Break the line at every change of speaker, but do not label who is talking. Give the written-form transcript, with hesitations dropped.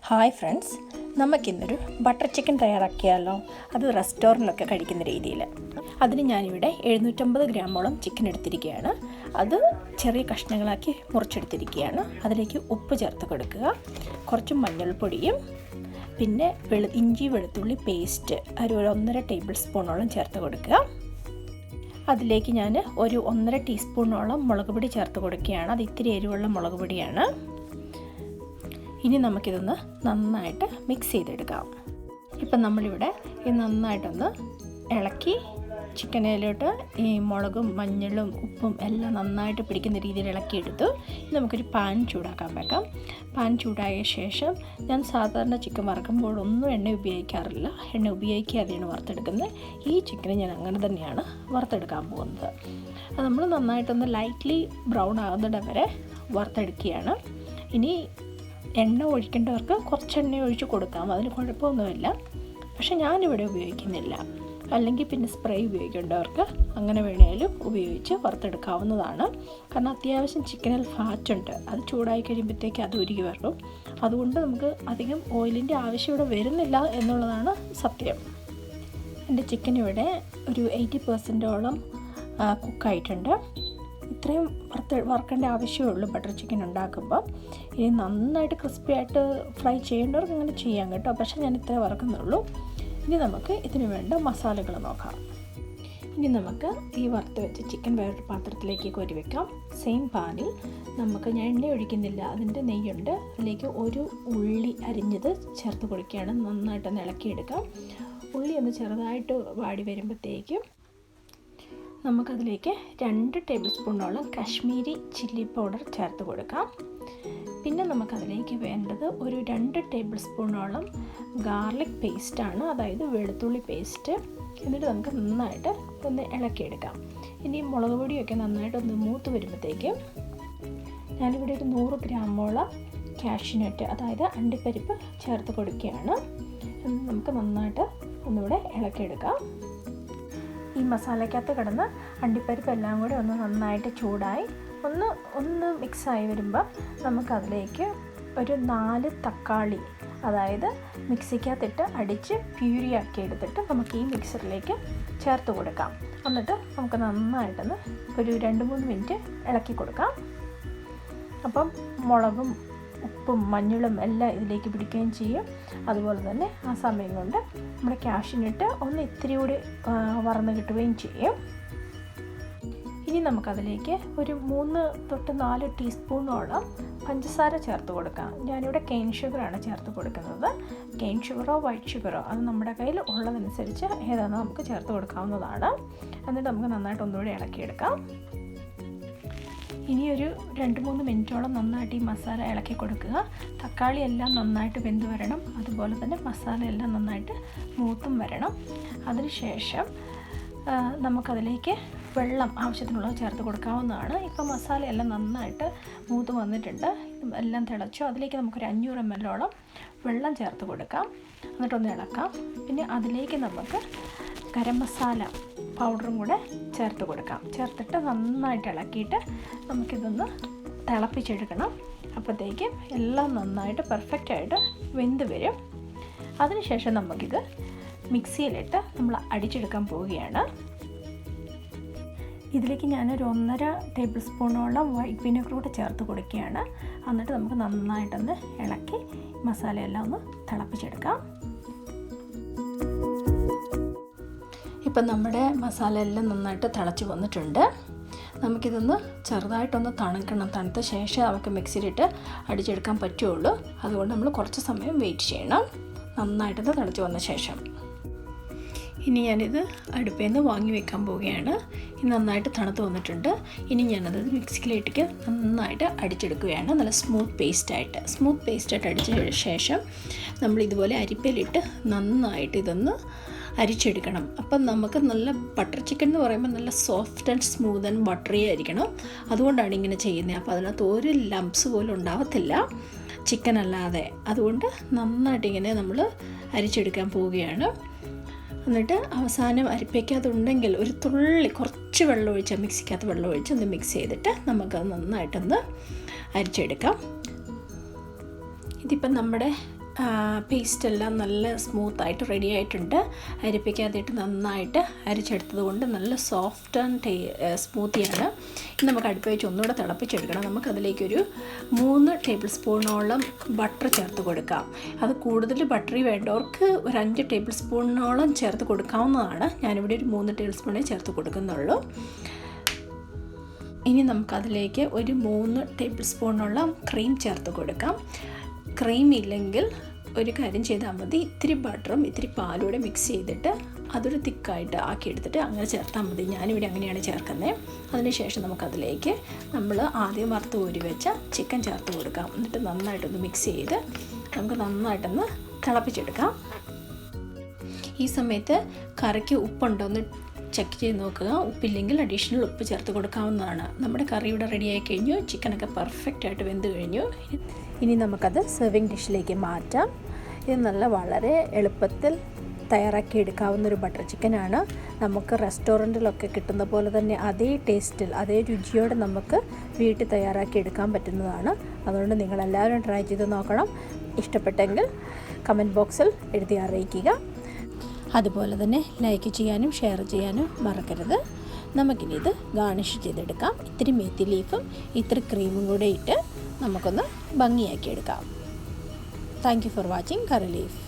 Hi friends, നമുക്കിന്നൊരു butter chicken തയ്യാറാക്കിയാലോ? അത് റെസ്റ്റോറൻറ്റിലൊക്കെ കഴിക്കുന്ന രീതിയിൽ. അതിന് ഞാനിവിടെ 750 ഗ്രാമോളം ചിക്കൻ എടുത്തിരിക്കുകയാണ്. അത് ചെറിയ കഷ്ണങ്ങളാക്കി മുറിച്ചെടുത്തിരിക്കുകയാണ്. അതിലേക്ക് ഉപ്പ് ചേർത്ത് കൊടുക്കുക, കുറച്ച് മഞ്ഞൾപ്പൊടിയും പിന്നെ ഇഞ്ചി വെളുത്തുള്ളി പേസ്റ്റ് ഒരു 1.5 ടേബിൾ സ്പൂണോളം ചേർത്ത് കൊടുക്കുക. അതിലേക്ക് ഞാൻ ഒരു 1.5 ടീസ്പൂണോളം മുളക് പൊടി ചേർത്ത് കൊടുക്കുകയാണ്. അത് ഇത്തിരി എരിവുള്ള മുളക് പൊടിയാണ്. ഇനി നമുക്കിതൊന്ന് നന്നായിട്ട് മിക്സ് ചെയ്തെടുക്കാം. ഇപ്പം നമ്മളിവിടെ ഇത് നന്നായിട്ടൊന്ന് ഇളക്കി ചിക്കനിലോട്ട് ഈ മുളകും മഞ്ഞളും ഉപ്പും എല്ലാം നന്നായിട്ട് പിടിക്കുന്ന രീതിയിൽ ഇളക്കിയെടുത്തു. ഇനി നമുക്കൊരു പാൻ ചൂടാക്കാൻ വെക്കാം. പാൻ ചൂടായ ശേഷം ഞാൻ സാധാരണ ചിക്കൻ വറുക്കുമ്പോഴൊന്നും എണ്ണ ഉപയോഗിക്കാറില്ല. എണ്ണ ഉപയോഗിക്കാതെയാണ് വറുത്തെടുക്കുന്നത്. ഈ ചിക്കന് ഞാൻ അങ്ങനെ തന്നെയാണ് വറുത്തെടുക്കാൻ പോകുന്നത്. അത് നമ്മൾ നന്നായിട്ടൊന്ന് ലൈറ്റ്ലി ബ്രൗൺ ആകുന്നിടം വരെ വറുത്തെടുക്കുകയാണ്. ഇനി എണ്ണ ഒഴിക്കേണ്ടവർക്ക് കുറച്ച് എണ്ണ ഒഴിച്ച് കൊടുക്കാം, അതിന് കുഴപ്പമൊന്നുമില്ല. പക്ഷെ ഞാനിവിടെ ഉപയോഗിക്കുന്നില്ല. അല്ലെങ്കിൽ പിന്നെ സ്പ്രേ ഉപയോഗിക്കേണ്ടവർക്ക് അങ്ങനെ വേണേലും ഉപയോഗിച്ച് വറുത്തെടുക്കാവുന്നതാണ്. കാരണം അത്യാവശ്യം ചിക്കനിൽ ഫാറ്റ് ഉണ്ട്. അത് ചൂടായി കഴിയുമ്പോഴത്തേക്ക് അത് ഉരുകി വരും. അതുകൊണ്ട് നമുക്ക് അധികം ഓയിലിൻ്റെ ആവശ്യം ഇവിടെ വരുന്നില്ല എന്നുള്ളതാണ് സത്യം. എൻ്റെ ചിക്കൻ ഇവിടെ ഒരു 80% കുക്കായിട്ടുണ്ട്. ഇത്രയും വറുക്കേണ്ട ആവശ്യമേ ബട്ടർ ചിക്കൻ ഉണ്ടാക്കുമ്പോൾ. ഇനി നന്നായിട്ട് ക്രിസ്പി ആയിട്ട് ഫ്രൈ ചെയ്യേണ്ടവർക്ക് അങ്ങനെ ചെയ്യാം കേട്ടോ. പക്ഷേ ഞാൻ ഇത്രേ വറുക്കുന്നുള്ളൂ. ഇനി നമുക്ക് ഇതിന് വേണ്ട മസാലകൾ നോക്കാം. ഇനി നമുക്ക് ഈ വറുത്ത് വെച്ച ചിക്കൻ വേറൊരു പാത്രത്തിലേക്ക് കോരി വെക്കാം. സെയിം പാനിൽ ഞാൻ എണ്ണ ഒഴിക്കുന്നില്ല, അതിൻ്റെ നെയ്യുണ്ട്. അതിലേക്ക് ഒരു ഉള്ളി അരിഞ്ഞത് ചേർത്ത് കൊടുക്കുകയാണ്. നന്നായിട്ടൊന്ന് ഇളക്കിയെടുക്കാം. ഉള്ളി ഒന്ന് ചെറുതായിട്ട് വാടി വരുമ്പോഴത്തേക്കും നമുക്കതിലേക്ക് 2 ടേബിൾ സ്പൂണോളം കാശ്മീരി ചില്ലി പൗഡർ ചേർത്ത് കൊടുക്കാം. പിന്നെ നമുക്കതിലേക്ക് വേണ്ടത് ഒരു 2 ടേബിൾ സ്പൂണോളം ഗാർലിക് പേസ്റ്റാണ്, അതായത് വെളുത്തുള്ളി പേസ്റ്റ്. എന്നിട്ട് നമുക്ക് നന്നായിട്ട് ഒന്ന് ഇളക്കിയെടുക്കാം. ഇനി മുളക് പൊടിയൊക്കെ നന്നായിട്ടൊന്ന് മൂത്ത് വരുമ്പോഴത്തേക്കും ഞാനിവിടെ ഒരു 100 ഗ്രാമോളം കാഷ്യൂനട്ട്, അതായത് അണ്ടിപ്പരിപ്പ് ചേർത്ത് കൊടുക്കുകയാണ്. നമുക്ക് നന്നായിട്ട് ഒന്നുകൂടെ ഇളക്കിയെടുക്കാം. ഈ മസാലയ്ക്കകത്ത് കിടന്ന് അണ്ടിപ്പരിപ്പ് എല്ലാം കൂടി ഒന്ന് നന്നായിട്ട് ചൂടായി ഒന്ന് മിക്സായി വരുമ്പോൾ നമുക്കതിലേക്ക് ഒരു 4 തക്കാളി, അതായത് മിക്സിക്കകത്തിട്ട് അടിച്ച് പ്യൂരിയാക്കി എടുത്തിട്ട് നമുക്ക് ഈ മിക്സറിലേക്ക് ചേർത്ത് കൊടുക്കാം. എന്നിട്ട് നമുക്ക് നന്നായിട്ടൊന്ന് ഒരു 2-3 മിനിറ്റ് ഇളക്കി കൊടുക്കാം. അപ്പം മുളകും ഉപ്പും മഞ്ഞളും എല്ലാം ഇതിലേക്ക് പിടിക്കുകയും ചെയ്യും. അതുപോലെ തന്നെ ആ സമയം കൊണ്ട് നമ്മുടെ കാഷ്യൂനട്ട് ഒന്ന് ഇത്തിരി കൂടി വറന്ന് കിട്ടുകയും ചെയ്യും. ഇനി നമുക്കതിലേക്ക് ഒരു 3-4 ടീസ്പൂണോളം പഞ്ചസാര ചേർത്ത് കൊടുക്കാം. ഞാനിവിടെ കെയിൻ ഷുഗറാണ് ചേർത്ത് കൊടുക്കുന്നത്. കെയിൻ ഷുഗറോ വൈറ്റ് ഷുഗറോ അത് നമ്മുടെ കയ്യിൽ ഉള്ളതനുസരിച്ച് ഏതാണെന്ന് നമുക്ക് ചേർത്ത് കൊടുക്കാവുന്നതാണ്. എന്നിട്ട് നമുക്ക് നന്നായിട്ട് ഒന്നുകൂടി ഇളക്കിയെടുക്കാം. ഇനി ഒരു 2-3 മിനിറ്റോളം നന്നായിട്ട് ഈ മസാല ഇളക്കി കൊടുക്കുക. തക്കാളി എല്ലാം നന്നായിട്ട് വെന്ത് വരണം. അതുപോലെ തന്നെ മസാല എല്ലാം നന്നായിട്ട് മൂത്തും വരണം. അതിനുശേഷം നമുക്കതിലേക്ക് വെള്ളം ആവശ്യത്തിനുള്ളത് ചേർത്ത് കൊടുക്കാവുന്നതാണ്. ഇപ്പോൾ മസാല എല്ലാം നന്നായിട്ട് മൂത്ത് വന്നിട്ടുണ്ട്. എല്ലാം തിളച്ചു. അതിലേക്ക് നമുക്കൊരു 500 ml വെള്ളം ചേർത്ത് കൊടുക്കാം. എന്നിട്ടൊന്ന് ഇളക്കാം. പിന്നെ അതിലേക്ക് നമുക്ക് ഗരം മസാല പൗഡറും കൂടെ ചേർത്ത് കൊടുക്കാം. ചേർത്തിട്ട് നന്നായിട്ട് ഇളക്കിയിട്ട് നമുക്കിതൊന്ന് തിളപ്പിച്ചെടുക്കണം. അപ്പോഴത്തേക്കും എല്ലാം നന്നായിട്ട് പെർഫെക്റ്റായിട്ട് വെന്ത് വരും. അതിനുശേഷം നമുക്കിത് മിക്സിയിലിട്ട് നമ്മൾ അടിച്ചെടുക്കാൻ പോവുകയാണ്. ഇതിലേക്ക് ഞാനൊരു 1.5 ടേബിൾ സ്പൂണോളം വൈറ്റ് വിനെഗർ കൂടെ ചേർത്ത് കൊടുക്കുകയാണ്. എന്നിട്ട് നമുക്ക് നന്നായിട്ടൊന്ന് ഇളക്കി മസാലയെല്ലാം ഒന്ന് തിളപ്പിച്ചെടുക്കാം. ഇപ്പം നമ്മുടെ മസാല എല്ലാം നന്നായിട്ട് തിളച്ച് വന്നിട്ടുണ്ട്. നമുക്കിതൊന്ന് ചെറുതായിട്ടൊന്ന് തണുക്കണം. തണുത്ത ശേഷം അവർക്ക് മിക്സിയിലിട്ട് അടിച്ചെടുക്കാൻ പറ്റുള്ളൂ. അതുകൊണ്ട് നമ്മൾ കുറച്ച് സമയം വെയിറ്റ് ചെയ്യണം, നന്നായിട്ടൊന്ന് തിളച്ച് വന്ന ശേഷം. ഇനി ഞാനിത് അടുപ്പിൽ നിന്ന് വാങ്ങി വെക്കാൻ പോവുകയാണ്. ഇത് നന്നായിട്ട് തണുത്ത് വന്നിട്ടുണ്ട്. ഇനി ഞാനത് മിക്സിയിലേക്ക് നന്നായിട്ട് അടിച്ചെടുക്കുകയാണ്. നല്ല സ്മൂത്ത് പേസ്റ്റായിട്ട് അടിച്ച ശേഷം നമ്മൾ ഇതുപോലെ അരിപ്പയിലിട്ട് നന്നായിട്ട് ഇതൊന്ന് അരിച്ചെടുക്കണം. അപ്പം നമുക്ക് നല്ല ബട്ടർ ചിക്കൻ എന്ന് പറയുമ്പോൾ നല്ല soft and smooth and buttery ആയിരിക്കണം. അതുകൊണ്ടാണ് ഇങ്ങനെ ചെയ്യുന്നത്. അപ്പോൾ അതിനകത്ത് ഒരു ലംപ്സ് പോലും ഉണ്ടാവത്തില്ല ചിക്കൻ അല്ലാതെ. അതുകൊണ്ട് നന്നായിട്ട് ഇങ്ങനെ നമ്മൾ അരിച്ചെടുക്കാൻ പോവുകയാണ്. എന്നിട്ട് അവസാനം അരിപ്പയ്ക്കകത്തുണ്ടെങ്കിൽ ഒരു കുറച്ച് വെള്ളം ഒഴിച്ച് മിക്സിക്കകത്ത് വെള്ളം ഒഴിച്ച് ഒന്ന് മിക്സ് ചെയ്തിട്ട് നമുക്കത് നന്നായിട്ടൊന്ന് അരിച്ചെടുക്കാം. ഇതിപ്പം നമ്മുടെ പേസ്റ്റെല്ലാം നല്ല സ്മൂത്തായിട്ട് റെഡി ആയിട്ടുണ്ട്. അരിപ്പിക്കാതെയിട്ട് നന്നായിട്ട് അരിച്ചെടുത്തത് കൊണ്ട് നല്ല സോഫ്റ്റ് ആൻഡ് സ്മൂത്തിയാണ്. ഇനി നമുക്ക് അടുപ്പ് വെച്ച് ഒന്നുകൂടെ തിളപ്പിച്ചെടുക്കണം. നമുക്കതിലേക്കൊരു 3 ടേബിൾ സ്പൂണോളം ബട്ടർ ചേർത്ത് കൊടുക്കാം. അത് കൂടുതൽ ബട്ടറി വേണ്ടവർക്ക് ഒരു 5 ടേബിൾ സ്പൂണോളം ചേർത്ത് കൊടുക്കാവുന്നതാണ്. ഞാനിവിടെ ഒരു 3 ടേബിൾ സ്പൂണേ ചേർത്ത് കൊടുക്കുന്നുള്ളൂ. ഇനി നമുക്കതിലേക്ക് ഒരു 3 ടേബിൾ സ്പൂണോളം ക്രീം ചേർത്ത് കൊടുക്കാം. ക്രീം ഇല്ലെങ്കിൽ ഒരു കാര്യം ചെയ്താൽ മതി, ഇത്തിരി ബട്ടറും ഇത്തിരി പാലൂടെ മിക്സ് ചെയ്തിട്ട് അതൊരു തിക്കായിട്ട് ആക്കിയെടുത്തിട്ട് അങ്ങനെ ചേർത്താൽ മതി. ഞാനിവിടെ അങ്ങനെയാണ് ചേർക്കുന്നത്. അതിനുശേഷം നമുക്കതിലേക്ക് നമ്മൾ ആദ്യം വറുത്ത് കോരി വെച്ച ചിക്കൻ ചേർത്ത് കൊടുക്കാം. എന്നിട്ട് നന്നായിട്ടൊന്ന് മിക്സ് ചെയ്ത് നമുക്ക് നന്നായിട്ടൊന്ന് തിളപ്പിച്ചെടുക്കാം. ഈ സമയത്ത് കറിക്ക് ഉപ്പുണ്ടോയെന്ന് ചെക്ക് ചെയ്ത് നോക്കുക. ഉപ്പില്ലെങ്കിൽ അഡീഷണൽ ഉപ്പ് ചേർത്ത് കൊടുക്കാവുന്നതാണ്. നമ്മുടെ കറി ഇവിടെ റെഡിയായി കഴിഞ്ഞു. ചിക്കനൊക്കെ പെർഫെക്റ്റ് ആയിട്ട് വെന്ത് കഴിഞ്ഞു. ഇനി നമുക്കത് സെർവിങ് ഡിഷിലേക്ക് മാറ്റാം. ഇത് വളരെ എളുപ്പത്തിൽ തയ്യാറാക്കി എടുക്കാവുന്നൊരു ബട്ടർ ചിക്കനാണ്. നമുക്ക് റെസ്റ്റോറൻറ്റിലൊക്കെ കിട്ടുന്ന പോലെ തന്നെ അതേ ടേസ്റ്റിൽ അതേ രുചിയോടെ നമുക്ക് വീട്ടിൽ തയ്യാറാക്കി എടുക്കാൻ പറ്റുന്നതാണ്. അതുകൊണ്ട് നിങ്ങളെല്ലാവരും ട്രൈ ചെയ്ത് നോക്കണം. ഇഷ്ടപ്പെട്ടെങ്കിൽ കമൻറ്റ് ബോക്സിൽ എഴുതി അറിയിക്കുക. അതുപോലെ തന്നെ ലൈക്ക് ചെയ്യാനും ഷെയർ ചെയ്യാനും മറക്കരുത്. നമുക്കിനി ഇത് ഗാർണിഷ് ചെയ്തെടുക്കാം. ഇത്തിരി മെത്തി ലീഫും ഇത്തിരി ക്രീമും കൂടെ ഇട്ട് നമുക്കൊന്ന് ഭംഗിയാക്കി എടുക്കാം. Thank you for watching curry leaf.